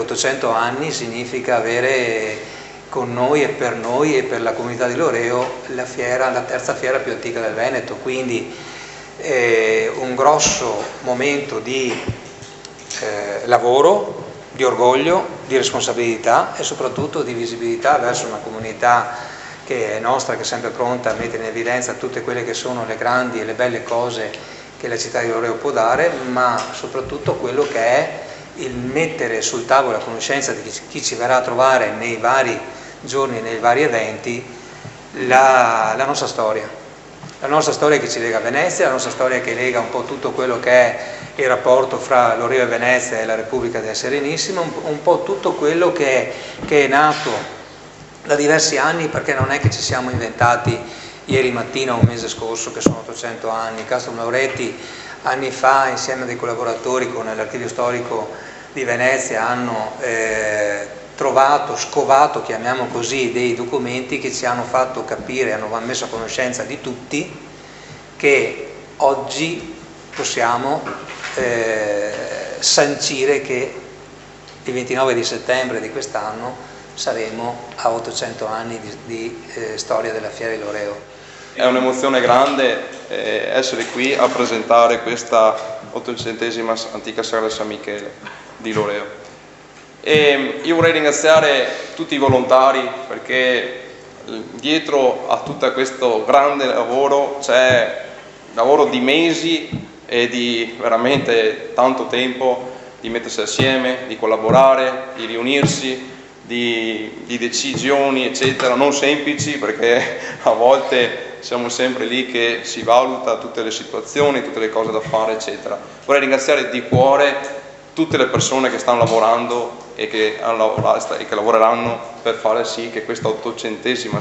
800 anni significa avere con noi e per la comunità di Loreo la terza fiera più antica del Veneto, quindi un grosso momento di lavoro, di orgoglio, di responsabilità e soprattutto di visibilità verso una comunità che è nostra, che è sempre pronta a mettere in evidenza tutte quelle che sono le grandi e le belle cose che la città di Loreo può dare, ma soprattutto quello che è il mettere sul tavolo la conoscenza di chi ci verrà a trovare nei vari giorni, nei vari eventi, la nostra storia. La nostra storia che ci lega a Venezia, la nostra storia che lega un po' tutto quello che è il rapporto fra Loreo e Venezia e la Repubblica del Serenissimo, un po' tutto quello che è nato da diversi anni, perché non è che ci siamo inventati ieri mattina o un mese scorso, che sono 800 anni. Castro Mauretti anni fa, insieme a dei collaboratori con l'Archivio Storico di Venezia, hanno scovato, chiamiamo così, dei documenti che ci hanno fatto capire, hanno messo a conoscenza di tutti che oggi possiamo sancire che il 29 di settembre di quest'anno saremo a 800 anni di storia della Fiera di Loreo. È un'emozione grande essere qui a presentare questa 800esima antica Sagra di San Michele di Loreo. E io vorrei ringraziare tutti i volontari, perché dietro a tutto questo grande lavoro c'è lavoro di mesi e di veramente tanto tempo, di mettersi assieme, di collaborare, di riunirsi, di decisioni eccetera, non semplici, perché a volte siamo sempre lì che si valuta tutte le situazioni, tutte le cose da fare eccetera. Vorrei ringraziare di cuore tutte le persone che stanno lavorando e che lavoreranno per fare sì che questa 800esima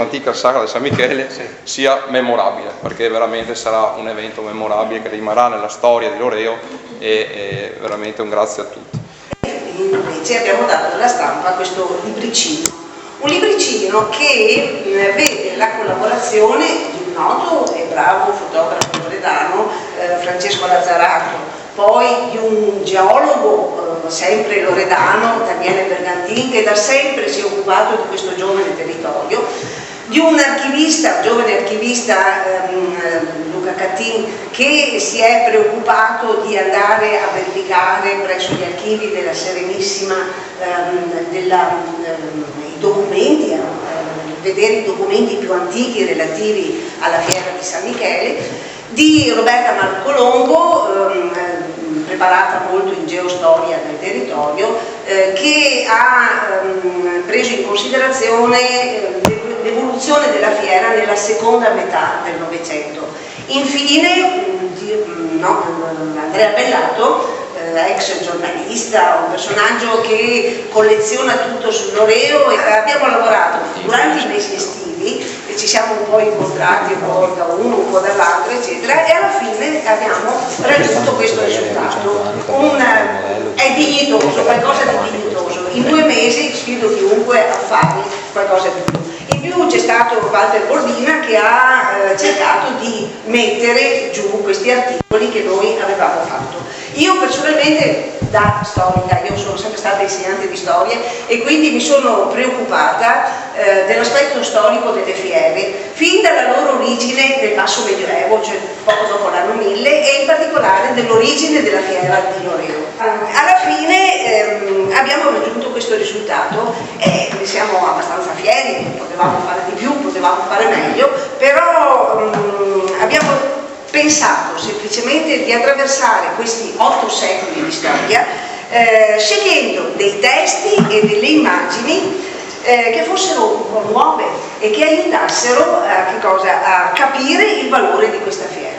antica Sagra di San Michele sia memorabile, perché veramente sarà un evento memorabile che rimarrà nella storia di Loreo, e veramente un grazie a tutti. Invece abbiamo dato alla stampa questo libricino, un libricino che vede la collaborazione di un noto e bravo fotografo loredano, Francesco Lazzarato, poi di un geologo sempre loredano, Daniele Bergantin, che da sempre si è occupato di questo giovane territorio, di un archivista, giovane archivista, Luca Cattin, che si è preoccupato di andare a verificare presso gli archivi della Serenissima i documenti, vedere i documenti più antichi relativi alla Fiera di San Michele, di Roberta Marcolombo, preparata molto in geostoria del territorio, che ha preso in considerazione l'evoluzione della fiera nella seconda metà del Novecento. Infine Andrea Bellato, ex giornalista, un personaggio che colleziona tutto sul Loreo, e abbiamo lavorato durante i mesi estivi e ci siamo un po' incontrati un po' da uno, un po' dall'altro eccetera, e alla fine abbiamo raggiunto questo risultato. È dignitoso, qualcosa di dignitoso. In 2 mesi sfido chiunque a fare qualcosa di più. In più c'è stato Walter Bordina che ha cercato di mettere giù questi articoli che noi avevamo fatto. Io personalmente, da storica, io sono sempre stata insegnante di storia e quindi mi sono preoccupata dell'aspetto storico delle fiere, fin dalla loro origine nel basso medioevo, cioè poco dopo l'anno 1000, e in particolare dell'origine della fiera di Loreo. Alla fine abbiamo raggiunto questo risultato e ne siamo abbastanza fieri, potevamo fare di più, potevamo fare meglio, però abbiamo pensato semplicemente di attraversare questi 8 secoli di storia scegliendo dei testi e delle immagini che fossero un po' nuove e che aiutassero a capire il valore di questa fiera.